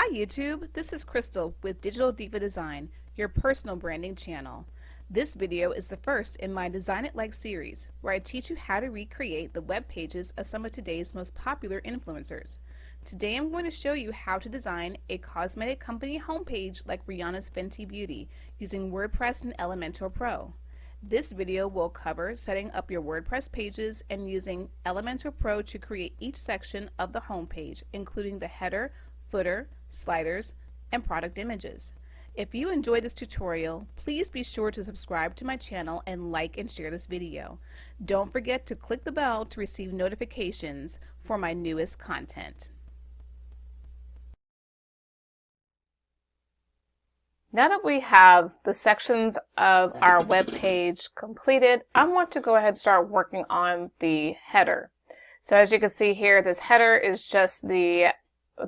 Hi YouTube, this is Crystal with Digital Diva Design, your personal branding channel. This video is the first in my Design It Like series, where I teach you how to recreate the web pages of some of today's most popular influencers. Today I'm going to show you how to design a cosmetic company homepage like Rihanna's Fenty Beauty using WordPress and Elementor Pro. This video will cover setting up your WordPress pages and using Elementor Pro to create each section of the homepage, including the header, footer, sliders, and product images. If you enjoyed this tutorial, please be sure to subscribe to my channel and like and share this video. Don't forget to click the bell to receive notifications for my newest content. Now that we have the sections of our web page completed, I want to go ahead and start working on the header. So as you can see here, this header is just the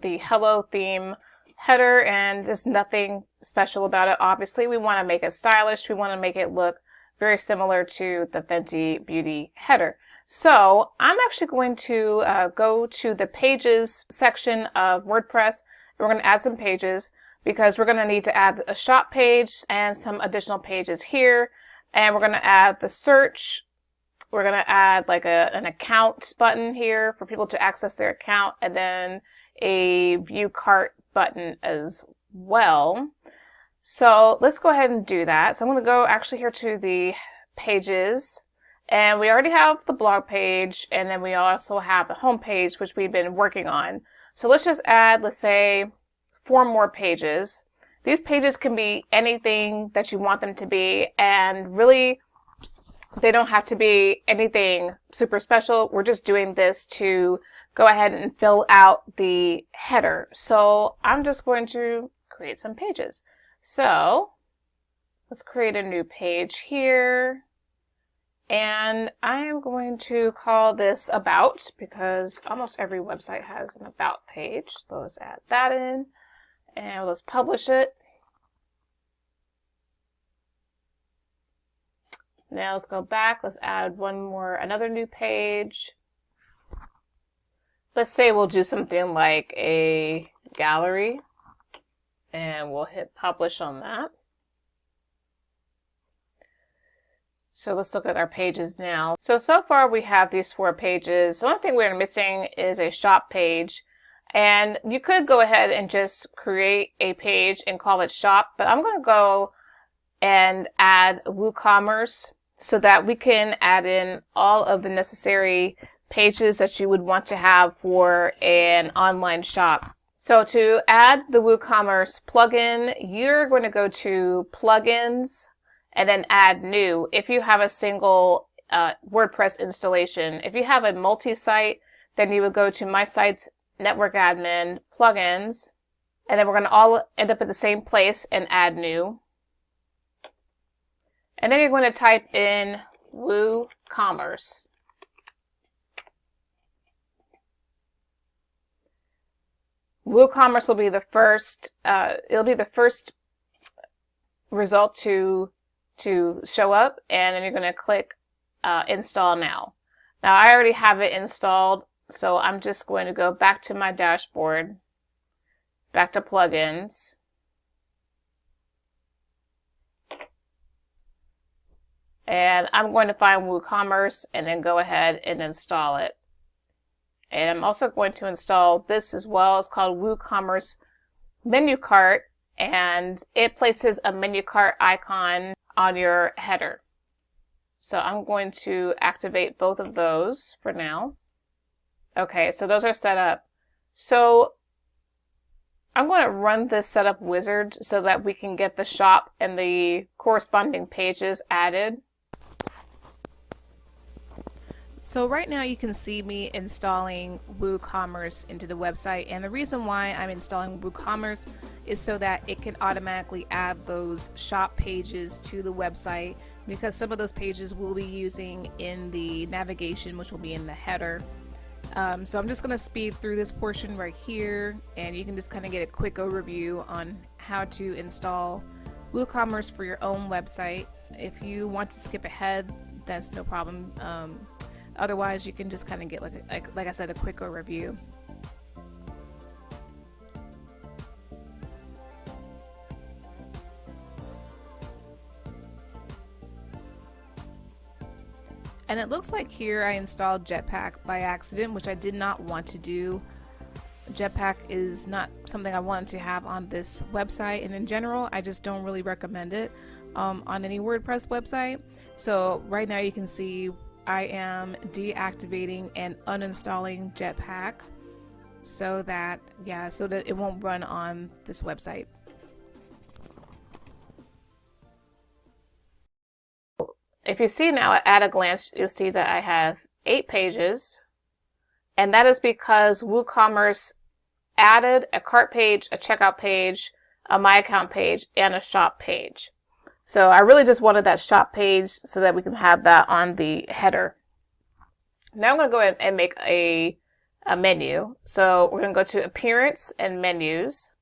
hello theme header and just nothing special about it. Obviously, we want to make it stylish. We want to make it look very similar to the Fenty Beauty header. So I'm actually going to go to the pages section of WordPress. We're going to add some pages because we're going to need to add a shop page and some additional pages here. And we're going to add the search. We're going to add like an account button here for people to access their account, and then a view cart button as well. So let's go ahead and do that. So I'm going to go actually here to the pages, and we already have the blog page, and then we also have the home page, which we've been working on. So let's just add, let's say, 4 more pages. These pages can be anything that you want them to be, and really they don't have to be anything super special. We're just doing this to go ahead and fill out the header. So I'm just going to create some pages. So let's create a new page here. And I am going to call this About, because almost every website has an About page. So let's add that in and let's publish it. Now let's go back. Let's add another new page. Let's say we'll do something like a gallery, and we'll hit publish on that. So let's look at our pages now. So far we have these 4 pages. The only thing we're missing is a shop page. And you could go ahead and just create a page and call it shop, but I'm going to go and add WooCommerce so that we can add in all of the necessary pages that you would want to have for an online shop. So to add the WooCommerce plugin, you're going to go to plugins and then add new if you have a single WordPress installation. If you have a multi-site, then you would go to My Sites Network Admin plugins, and then we're going to all end up at the same place and add new. And then you're going to type in WooCommerce. WooCommerce will be the first. It'll be the first result to show up, and then you're going to click Install Now. Now I already have it installed, so I'm just going to go back to my dashboard, back to plugins. And I'm going to find WooCommerce and then go ahead and install it. And I'm also going to install this as well. It's called WooCommerce Menu Cart, and it places a menu cart icon on your header. So I'm going to activate both of those for now. Okay, so those are set up. So I'm going to run this setup wizard so that we can get the shop and the corresponding pages added. So right now you can see me installing WooCommerce into the website, and the reason why I'm installing WooCommerce is so that it can automatically add those shop pages to the website, because some of those pages we'll be using in the navigation, which will be in the header. So I'm just going to speed through this portion right here, and you can just kind of get a quick overview on how to install WooCommerce for your own website. If you want to skip ahead, that's no problem. Otherwise, you can just kind of get like I said, a quick overview. And it looks like here I installed Jetpack by accident, which I did not want to do. Jetpack is not something I wanted to have on this website, and in general I just don't really recommend it on any WordPress website. So right now you can see I am deactivating and uninstalling Jetpack so that it won't run on this website. If you see now at a glance, you'll see that I have 8 pages, and that is because WooCommerce added a cart page, a checkout page, a My Account page, and a shop page. So I really just wanted that shop page so that we can have that on the header. Now I'm going to go ahead and make a menu. So we're going to go to Appearance and Menus.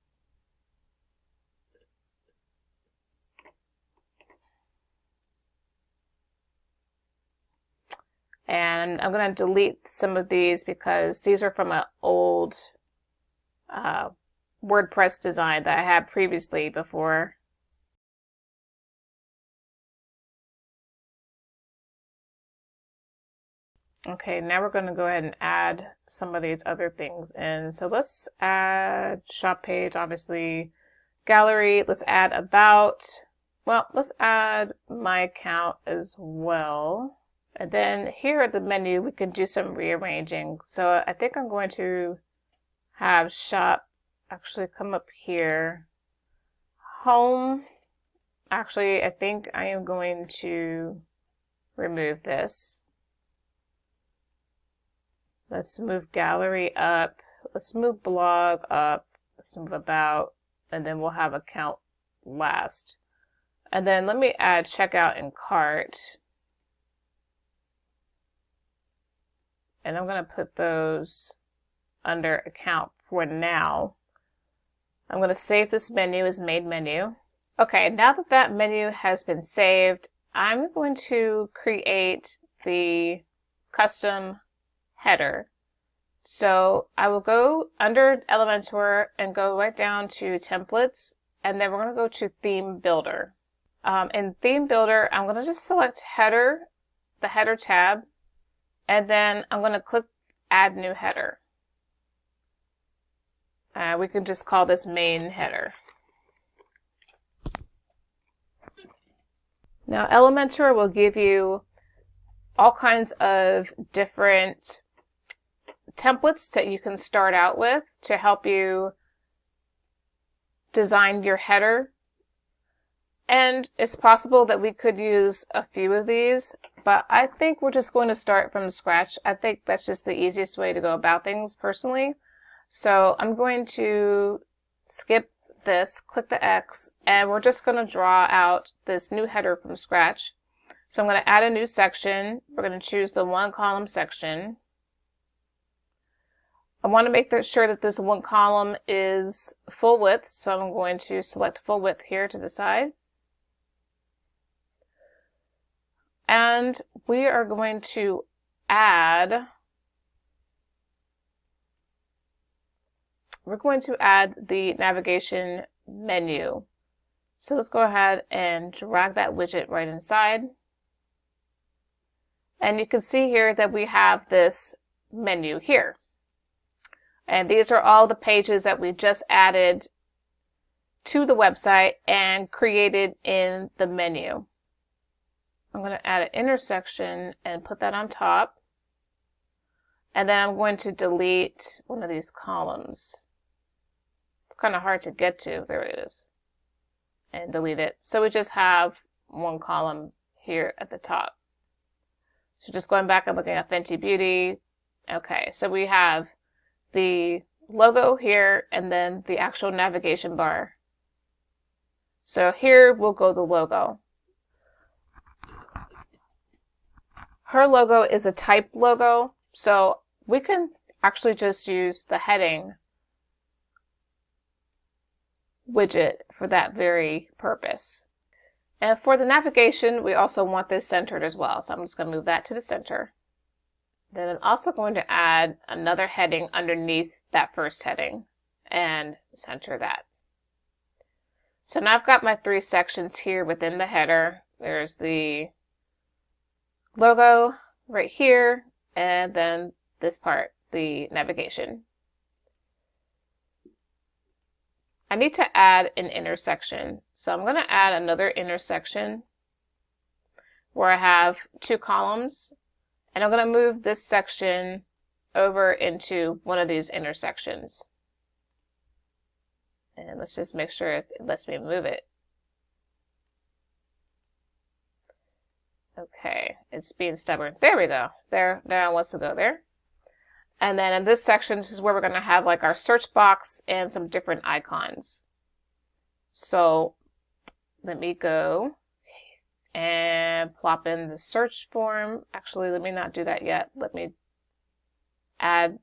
And I'm going to delete some of these because these are from an old WordPress design that I had previously before. Okay, now we're going to go ahead and add some of these other things in. So let's add shop page, obviously, gallery. Let's add about. Well, let's add My Account as well. And then here at the menu, we can do some rearranging. So I think I'm going to have shop actually come up here. Home. Actually, I think I am going to remove this. Let's move gallery up. Let's move blog up. Let's move about. And then we'll have account last. And then let me add checkout and cart. And I'm going to put those under account for now. I'm going to save this menu as main menu. Okay, now that that menu has been saved, I'm going to create the custom header. So I will go under Elementor and go right down to Templates, and then we're going to go to Theme Builder. In Theme Builder, I'm going to just select Header, the Header tab, and then I'm going to click Add New Header. We can just call this Main Header. Now Elementor will give you all kinds of different templates that you can start out with to help you design your header. And it's possible that we could use a few of these, but I think we're just going to start from scratch. I think that's just the easiest way to go about things personally. So I'm going to skip this, click the X, and we're just going to draw out this new header from scratch. So I'm going to add a new section. We're going to choose the one column section. I want to make sure that this one column is full width, so I'm going to select full width here to the side. And we are going to add the navigation menu. So let's go ahead and drag that widget right inside. And you can see here that we have this menu here. And these are all the pages that we just added to the website and created in the menu. I'm going to add an intersection and put that on top. And then I'm going to delete one of these columns. It's kind of hard to get to. There it is. And delete it. So we just have one column here at the top. So just going back and looking at Fenty Beauty. Okay, so we have the logo here and then the actual navigation bar. So here we'll go the logo. Her logo is a typed logo, so we can actually just use the heading widget for that very purpose. And for the navigation, we also want this centered as well. So I'm just going to move that to the center. Then I'm also going to add another heading underneath that first heading and center that. So now I've got my 3 sections here within the header. There's the logo, right here, and then this part, the navigation. I need to add an intersection. So I'm going to add another intersection where I have 2 columns, and I'm going to move this section over into one of these intersections. And let's just make sure it lets me move it. Okay, it's being stubborn. There we go. There, now it wants to go there. And then in this section, this is where we're going to have like our search box and some different icons. So let me go and plop in the search form. Actually, let me not do that yet. Let me add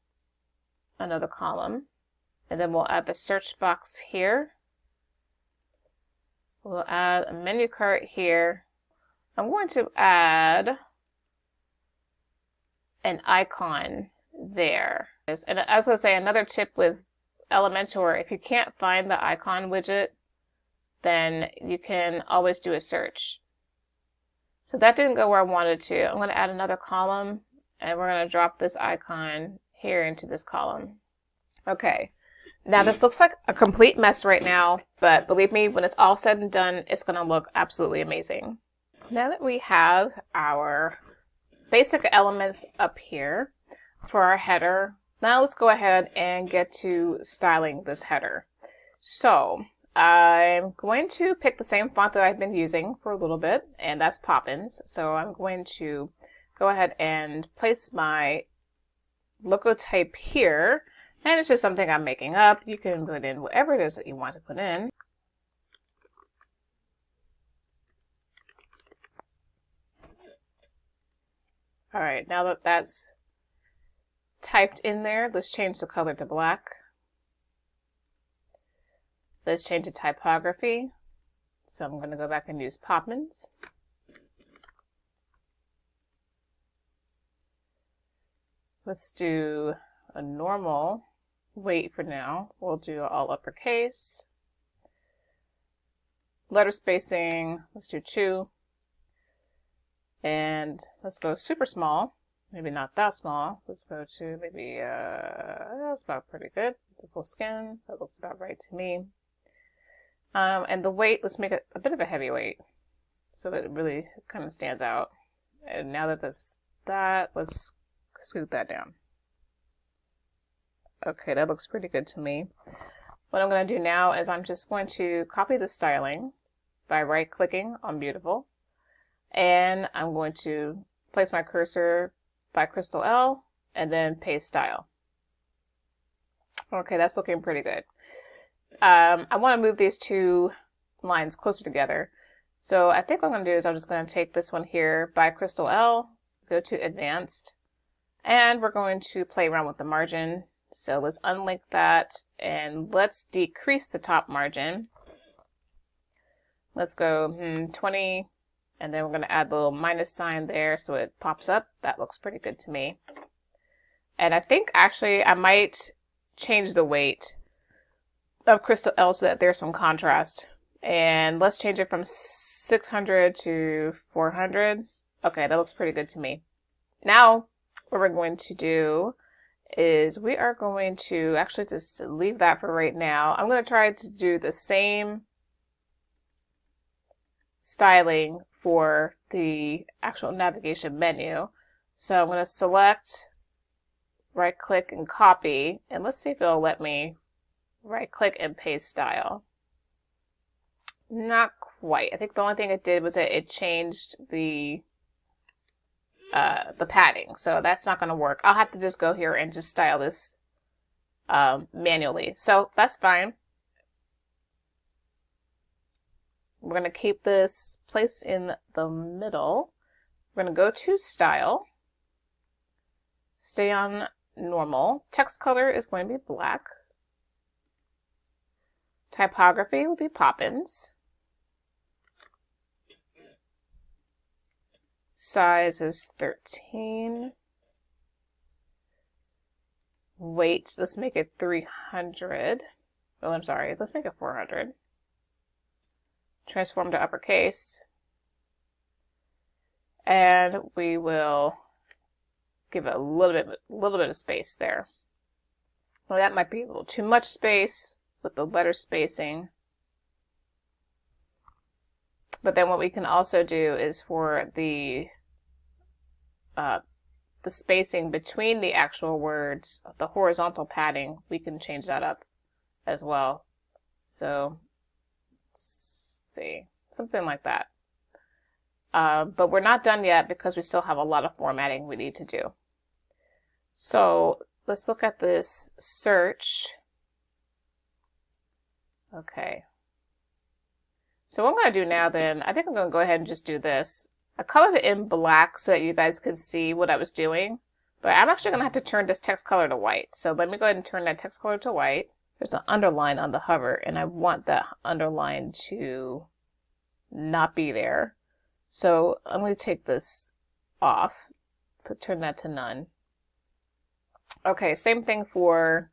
another column. And then we'll add the search box here. We'll add a menu cart here. I'm going to add an icon there. And I was going to say another tip with Elementor, if you can't find the icon widget, then you can always do a search. So that didn't go where I wanted to. I'm going to add another column, and we're going to drop this icon here into this column. Okay. Now this looks like a complete mess right now, but believe me, when it's all said and done, it's going to look absolutely amazing. Now that we have our basic elements up here for our header, now let's go ahead and get to styling this header. So I'm going to pick the same font that I've been using for a little bit, and that's Poppins. So I'm going to go ahead and place my logo type here, and it's just something I'm making up. You can put in whatever it is that you want to put in. All right, now that that's typed in there, let's change the color to black. Let's change the typography. So I'm going to go back and use Poppins. Let's do a normal weight for now. We'll do all uppercase. Letter spacing, let's do 2. And let's go super small. Maybe not that small. Let's go to maybe, that's about pretty good. The full skin, that looks about right to me. And the weight, let's make it a bit of a heavy weight so that it really kind of stands out. And now that let's scoot that down. Okay, that looks pretty good to me. What I'm going to do now is I'm just going to copy the styling by right-clicking on Beautiful. And I'm going to place my cursor by Crystal L and then paste style. Okay, that's looking pretty good. I want to move these 2 lines closer together. So I think what I'm going to do is I'm just going to take this one here by Crystal L, go to Advanced, and we're going to play around with the margin. So let's unlink that and let's decrease the top margin. Let's go 20. And then we're going to add the little minus sign there so it pops up. That looks pretty good to me. And I think actually I might change the weight of Crystal L so that there's some contrast. And let's change it from 600 to 400. Okay, that looks pretty good to me. Now what we're going to do is we are going to actually just leave that for right now. I'm going to try to do the same styling for the actual navigation menu. So I'm going to select, right click and copy, and let's see if it'll let me right click and paste style. Not quite. I think the only thing it did was that it changed the padding, so that's not going to work. I'll have to just go here and just style this manually. So that's fine. We're going to keep this placed in the middle. We're going to go to Style, stay on Normal. Text color is going to be black. Typography will be Poppins. Size is 13. Weight, let's make it 300. Oh, I'm sorry, let's make it 400. Transform to uppercase. And we will give it a little bit of space there. Well, that might be a little too much space with the letter spacing. But then what we can also do is for the spacing between the actual words, the horizontal padding, we can change that up as well. So, let's see, something like that. But we're not done yet because we still have a lot of formatting we need to do. So let's look at this search. Okay. So what I'm going to do now then, I think I'm going to go ahead and just do this. I colored it in black so that you guys could see what I was doing. But I'm actually going to have to turn this text color to white. So let me go ahead and turn that text color to white. There's an underline on the hover, and I want that underline to not be there. So I'm going to take this off, turn that to none. Okay, same thing for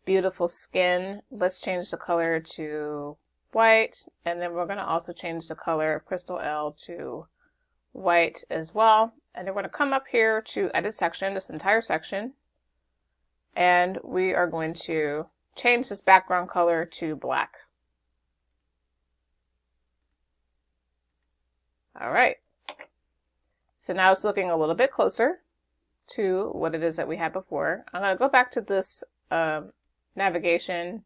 beautiful skin. Let's change the color to white, and then we're going to also change the color of Crystal L to white as well. And then we're going to come up here to edit section, this entire section, and we are going to change this background color to black. All right, so now it's looking a little bit closer to what it is that we had before. I'm going to go back to this navigation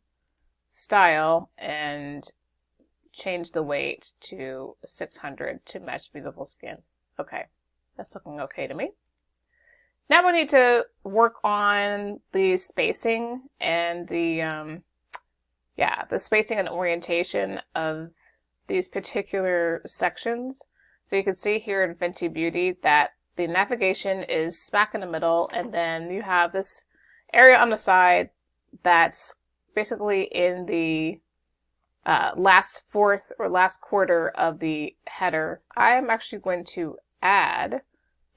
style and change the weight to 600 to match beautiful skin. Okay, that's looking okay to me. Now we need to work on the spacing and the spacing and orientation of these particular sections. So you can see here in Fenty Beauty that the navigation is smack in the middle, and then you have this area on the side that's basically in the last fourth or last quarter of the header. I am actually going to add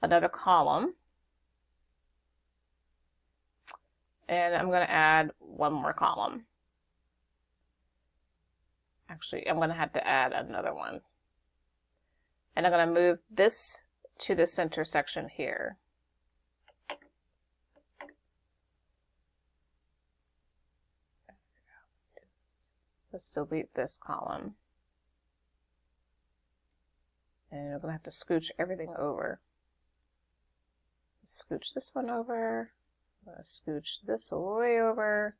another column, and I'm going to add one more column. Actually, I'm going to have to add another one. And I'm going to move this to the center section here. Let's delete this column. And we're going to have to scooch everything over. Scooch this one over. I'm going to scooch this way over.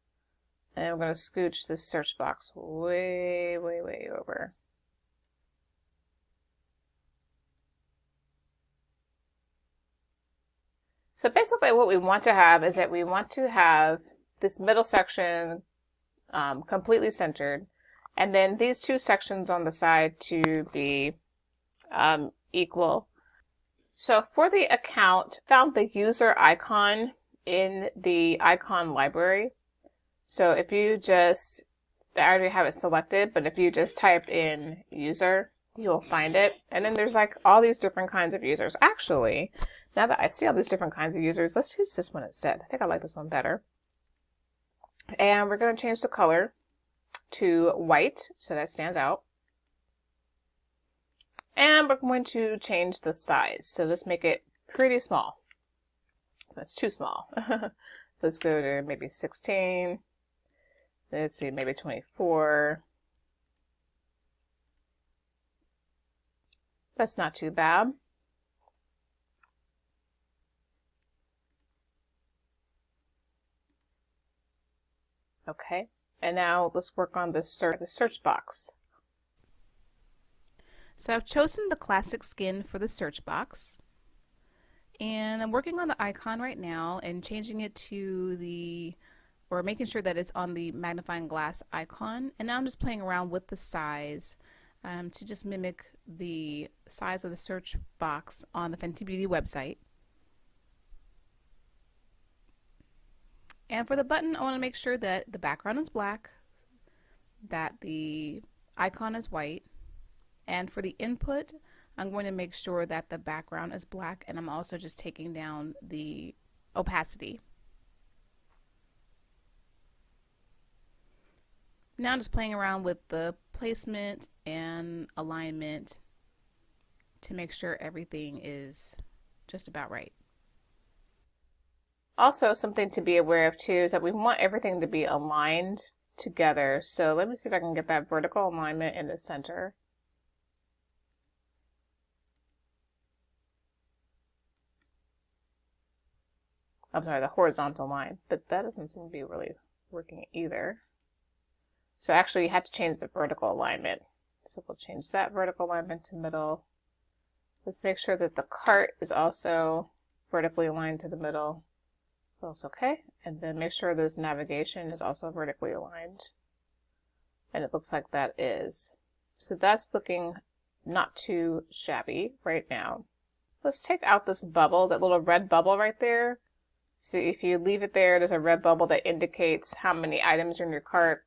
And we're going to scooch this search box way, way, way over. So basically what we want to have is that we want to have this middle section completely centered, and then these two sections on the side to be equal. So for the account, found the user icon in the icon library. So if you just, I already have it selected, but if you just type in user, you'll find it. And then there's like all these different kinds of users. Actually, now that I see all these different kinds of users, let's use this one instead. I think I like this one better. And we're going to change the color to white so that stands out. And we're going to change the size. So let's make it pretty small. That's too small. Let's go to maybe 16. Let's see, maybe 24. That's not too bad. Okay, and now let's work on the search box. So I've chosen the classic skin for the search box, and I'm working on the icon right now and changing it to or making sure that it's on the magnifying glass icon. And now I'm just playing around with the size to just mimic the size of the search box on the Fenty Beauty website. And for the button, I want to make sure that the background is black, that the icon is white, and for the input, I'm going to make sure that the background is black, and I'm also just taking down the opacity. Now I'm just playing around with the placement and alignment to make sure everything is just about right. Also, something to be aware of too is that we want everything to be aligned together. So let me see if I can get that vertical alignment in the center. I'm sorry, the horizontal line, but that doesn't seem to be really working either. So actually you have to change the vertical alignment. So we'll change that vertical alignment to middle. Let's make sure that the cart is also vertically aligned to the middle. Feels okay. And then make sure this navigation is also vertically aligned. And it looks like that is. So that's looking not too shabby right now. Let's take out this bubble, that little red bubble right there. So if you leave it there, there's a red bubble that indicates how many items are in your cart.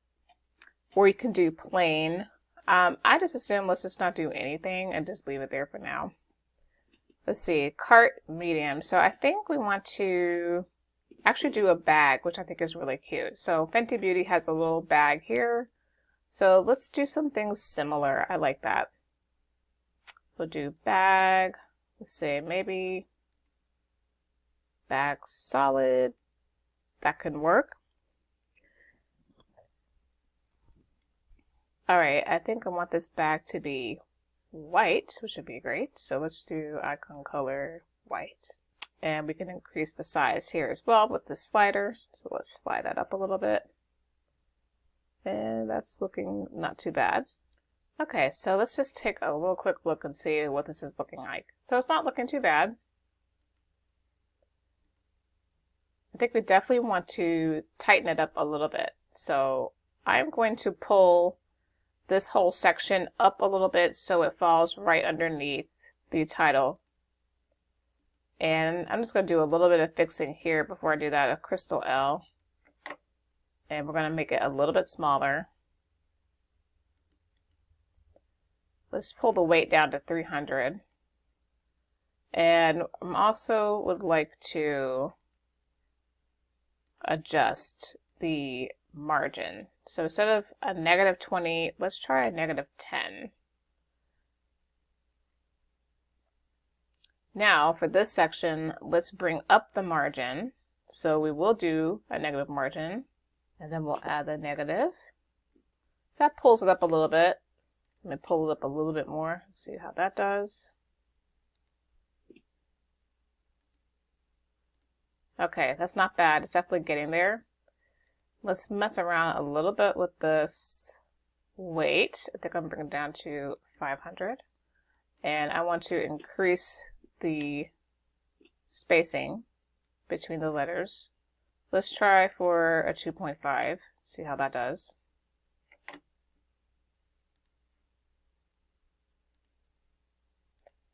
Or you can do plain. I just assume let's just not do anything and just leave it there for now. Let's see, cart medium. So I think we want to actually do a bag, which I think is really cute. So Fenty Beauty has a little bag here. So let's do something similar. I like that. We'll do bag. Let's see, maybe bag solid. That can work. All right, I think I want this bag to be white, which would be great. So let's do icon color white. And we can increase the size here as well with the slider. So let's slide that up a little bit. And that's looking not too bad. Okay, so let's just take a little quick look and see what this is looking like. So it's not looking too bad. I think we definitely want to tighten it up a little bit. So I'm going to pull this whole section up a little bit so it falls right underneath the title. And I'm just going to do a little bit of fixing here before I do that, a crystal L. And we're going to make it a little bit smaller. Let's pull the weight down to 300. And I also would like to adjust the margin. So instead of a -20, let's try a -10. Now for this section, let's bring up the margin. So we will do a negative margin, and then we'll add the negative. So that pulls it up a little bit. Let me pull it up a little bit more, see how that does. Okay, that's not bad. It's definitely getting there. Let's mess around a little bit with this weight. I think I'm bringing it down to 500. And I want to increase the spacing between the letters. Let's try for a 2.5, see how that does.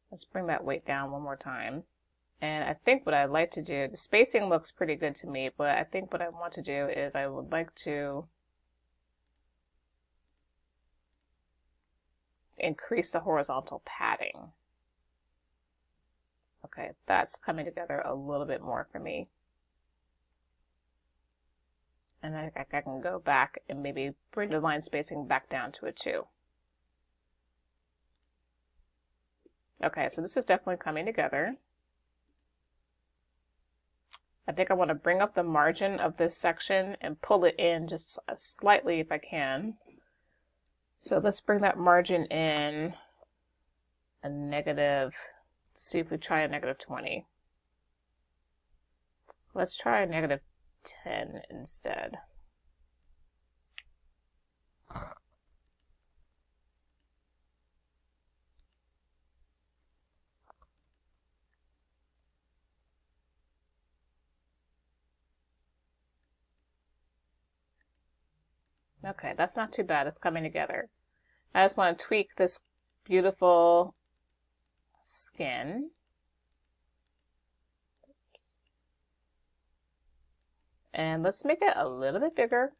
Let's bring that weight down one more time. And I think what I'd like to do, the spacing looks pretty good to me, but I think what I want to do is I would like to increase the horizontal padding. Okay, that's coming together a little bit more for me. And I think I can go back and maybe bring the line spacing back down to a 2. Okay, so this is definitely coming together. I think I want to bring up the margin of this section and pull it in just slightly if I can. So let's bring that margin in a negative, see if we try a -20. Let's try a -10 instead. Okay, that's not too bad. It's coming together. I just want to tweak this beautiful skin. Oops. And let's make it a little bit bigger.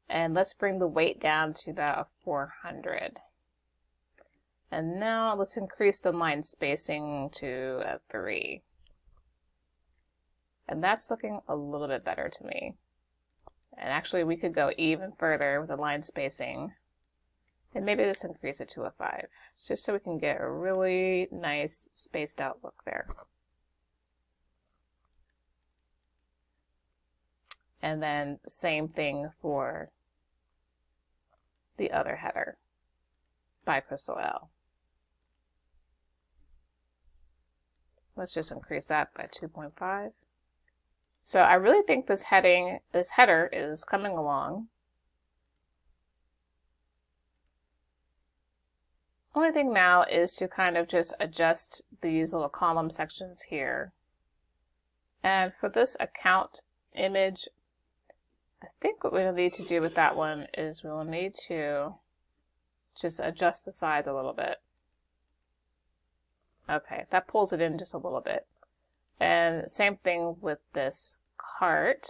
And let's bring the weight down to about 400. And now let's increase the line spacing to a 3. And that's looking a little bit better to me. And actually we could go even further with the line spacing And maybe let's increase it to a 5, just so we can get a really nice spaced out look there. And then same thing for the other header by Crystal L. Let's just increase that by 2.5. So I really think this header is coming along. Only thing now is to kind of just adjust these little column sections here. And for this account image, I think what we'll need to do with that one is we'll need to just adjust the size a little bit. Okay, that pulls it in just a little bit. And same thing with this cart.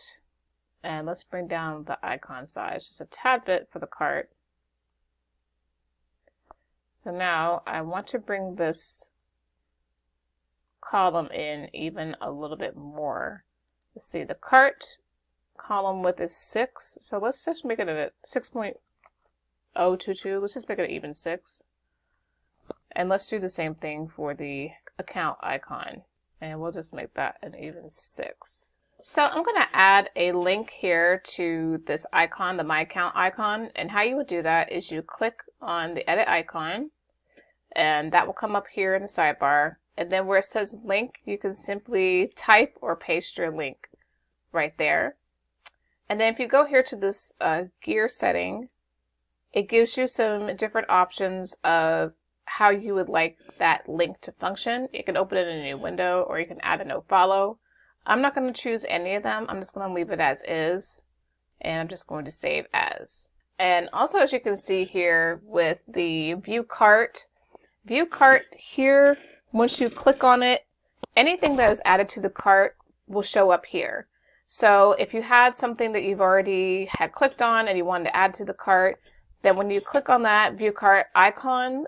And let's bring down the icon size just a tad bit for the cart. So now I want to bring this column in even a little bit more. Let's see, the cart column width is 6, so let's just make it a 6.022. Let's just make it an even 6. And let's do the same thing for the account icon, and we'll just make that an even 6. So I'm going to add a link here to this icon, the My Account icon, and how you would do that is you click on the edit icon, and that will come up here in the sidebar, and then where it says link, you can simply type or paste your link right there. And then if you go here to this gear setting, it gives you some different options of how you would like that link to function. You can open it in a new window, or you can add a no follow. I'm not going to choose any of them. I'm just going to leave it as is, and I'm just going to save as. And also, as you can see here with the view cart here, once you click on it, anything that is added to the cart will show up here. So if you had something that you've already had clicked on and you wanted to add to the cart, then when you click on that view cart icon,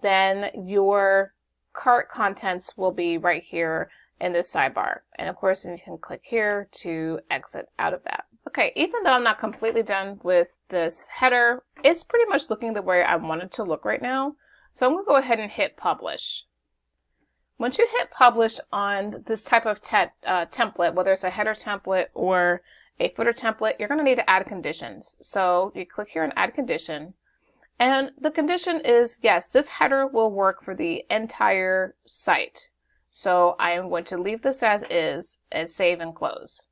then your cart contents will be right here in this sidebar. And of course, you can click here to exit out of that. Okay, even though I'm not completely done with this header, it's pretty much looking the way I want it to look right now. So I'm going to go ahead and hit publish. Once you hit publish on this type of template, whether it's a header template or a footer template, you're going to need to add conditions. So you click here and add condition. And the condition is, yes, this header will work for the entire site. So I am going to leave this as is and save and close.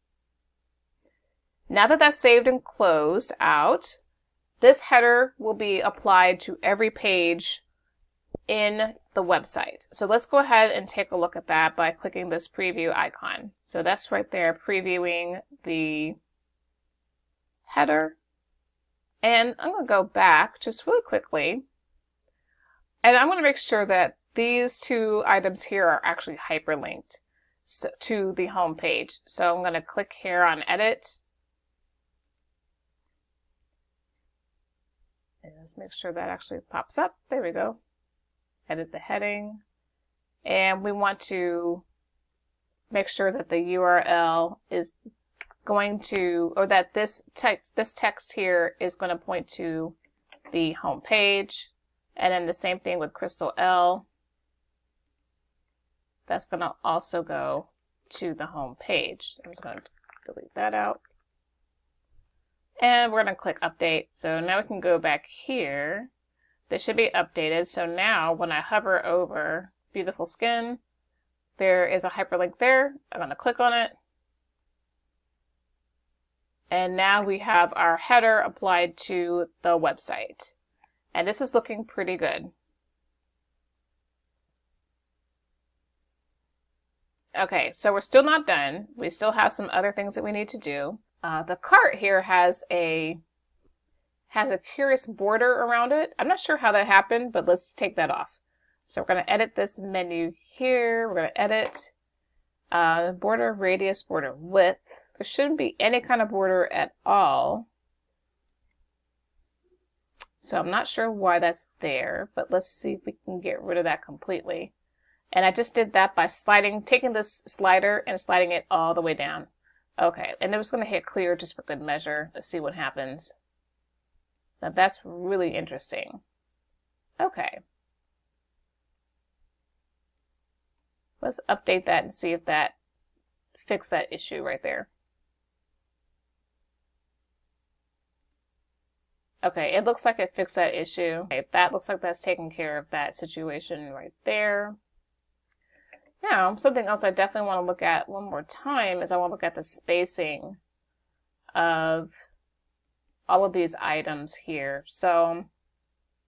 Now that that's saved and closed out, this header will be applied to every page in the website. So let's go ahead and take a look at that by clicking this preview icon. So that's right there, previewing the header. And I'm going to go back just really quickly, and I'm going to make sure that these two items here are actually hyperlinked to the home page. So I'm going to click here on edit. And let's make sure that actually pops up. There we go. Edit the heading. And we want to make sure that the URL is going to, or that this text here is going to point to the home page. And then the same thing with Crystal L. That's going to also go to the home page. I'm just going to delete that out. And we're going to click update. So now we can go back here. This should be updated. So now when I hover over Beautiful Skin, there is a hyperlink there. I'm going to click on it. And now we have our header applied to the website. And this is looking pretty good. Okay, so we're still not done. We still have some other things that we need to do. The cart here has a curious border around it. I'm not sure how that happened, but let's take that off. So we're going to edit this menu here. We're going to edit border radius, border width. There shouldn't be any kind of border at all. So I'm not sure why that's there, but let's see if we can get rid of that completely. And I just did that by taking this slider and sliding it all the way down. Okay, and I'm just going to hit clear just for good measure to see what happens. Now that's really interesting. Okay. Let's update that and see if that fixed that issue right there. Okay, it looks like it fixed that issue. Okay, that looks like that's taking care of that situation right there. Now, something else I definitely want to look at one more time is I want to look at the spacing of all of these items here. So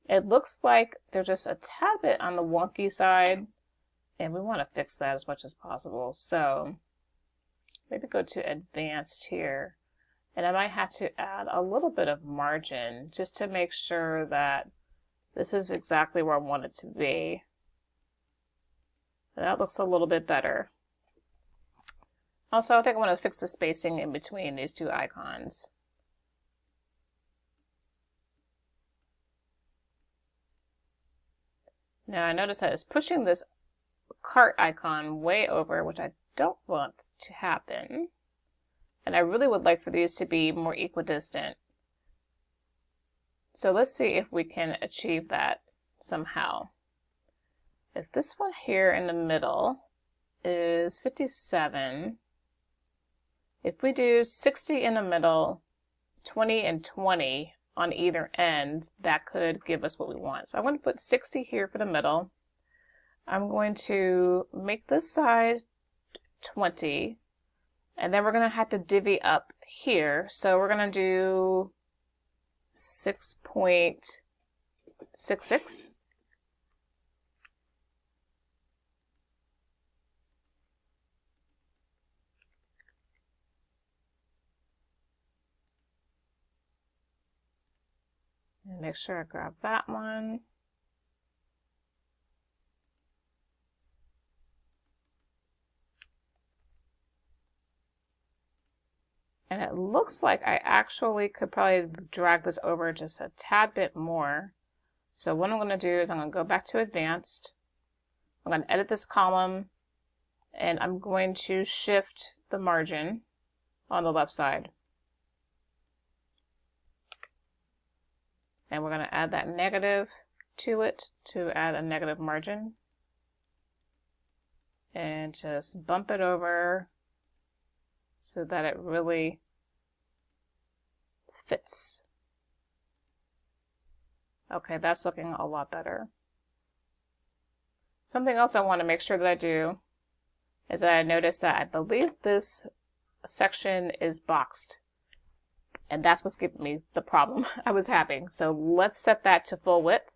it looks like they're just a tad bit on the wonky side, and we want to fix that as much as possible. So maybe go to advanced here, and I might have to add a little bit of margin just to make sure that this is exactly where I want it to be. That looks a little bit better. Also, I think I want to fix the spacing in between these two icons. Now I notice that it's pushing this cart icon way over, which I don't want to happen. And I really would like for these to be more equidistant. So let's see if we can achieve that somehow. If this one here in the middle is 57, if we do 60 in the middle, 20 and 20 on either end, that could give us what we want. So I'm going to put 60 here for the middle. I'm going to make this side 20, and then we're going to have to divvy up here. So we're going to do 6.66. And make sure I grab that one. And it looks like I actually could probably drag this over just a tad bit more. So what I'm going to do is I'm going to go back to advanced. I'm going to edit this column, and I'm going to shift the margin on the left side. And we're going to add that negative to it to add a negative margin. And just bump it over so that it really fits. Okay, that's looking a lot better. Something else I want to make sure that I do is that I notice that I believe this section is boxed. And that's what's giving me the problem I was having. So let's set that to full width.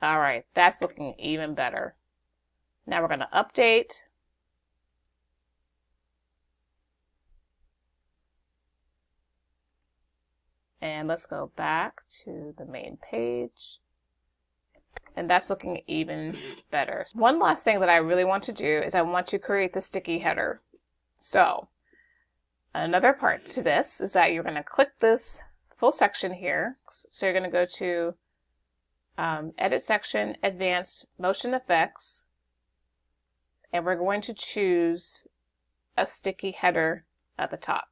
All right, that's looking even better. Now we're going to update. And let's go back to the main page. And that's looking even better. One last thing that I really want to do is I want to create the sticky header. So another part to this is that you're going to click this full section here. So you're going to go to Edit Section, Advanced Motion Effects, and we're going to choose a sticky header at the top.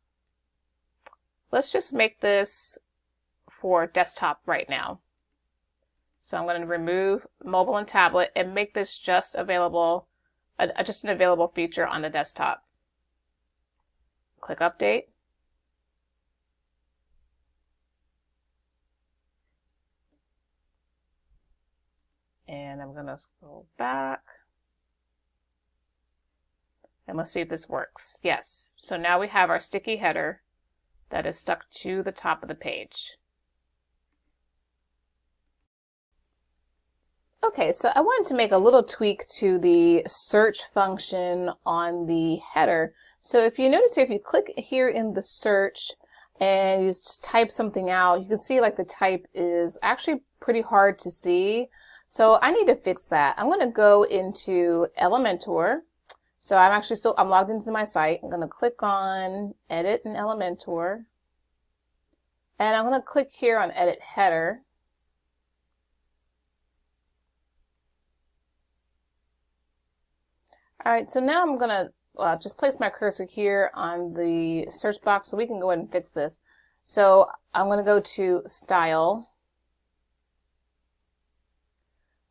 Let's just make this for desktop right now. So I'm going to remove mobile and tablet and make this just available, just an available feature on the desktop. Click Update. And I'm going to scroll back. And let's see if this works. Yes. So now we have our sticky header that is stuck to the top of the page. Okay, so I wanted to make a little tweak to the search function on the header. So if you notice here, if you click here in the search and you just type something out, you can see like the type is actually pretty hard to see. So I need to fix that. I'm going to go into Elementor. So I'm logged into my site. I'm going to click on Edit in Elementor. And I'm going to click here on Edit Header. All right, so now I'm going to just place my cursor here on the search box so we can go ahead and fix this. So I'm going to go to Style.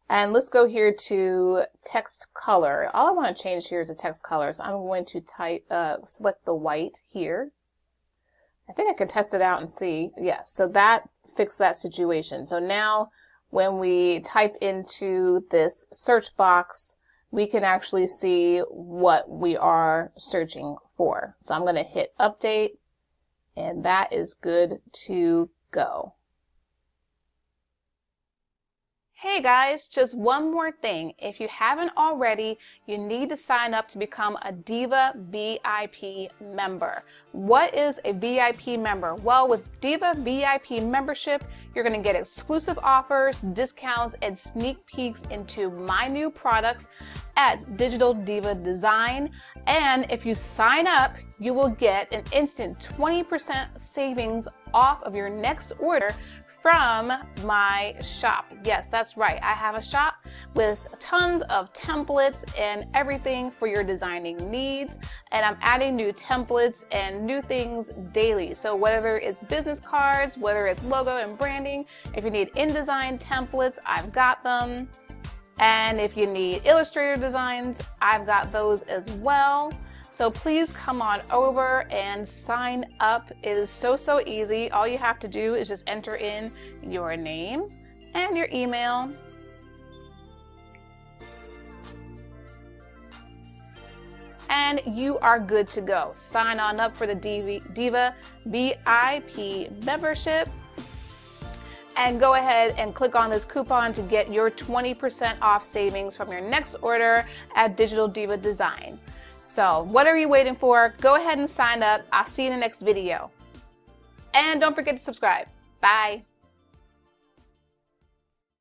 And let's go here to text color. All I want to change here is the text color. So I'm going to select the white here. I think I can test it out and see. Yes, so that fixed that situation. So now when we type into this search box, we can actually see what we are searching for. So I'm going to hit update, and that is good to go. Hey guys, just one more thing. If you haven't already, you need to sign up to become a Diva VIP member. What is a VIP member? Well, with Diva VIP membership, you're going to get exclusive offers, discounts, and sneak peeks into my new products at Digital Diva Design. And if you sign up, you will get an instant 20% savings off of your next order from my shop. Yes, that's right. I have a shop with tons of templates and everything for your designing needs. And I'm adding new templates and new things daily. So whether it's business cards, whether it's logo and branding, if you need InDesign templates, I've got them. And if you need Illustrator designs, I've got those as well. So please come on over and sign up. It is so easy. All you have to do is just enter in your name and your email. And you are good to go. Sign on up for the Diva VIP membership. And go ahead and click on this coupon to get your 20% off savings from your next order at Digital Diva Design. So what are you waiting for? Go ahead and sign up. I'll see you in the next video. And don't forget to subscribe. Bye.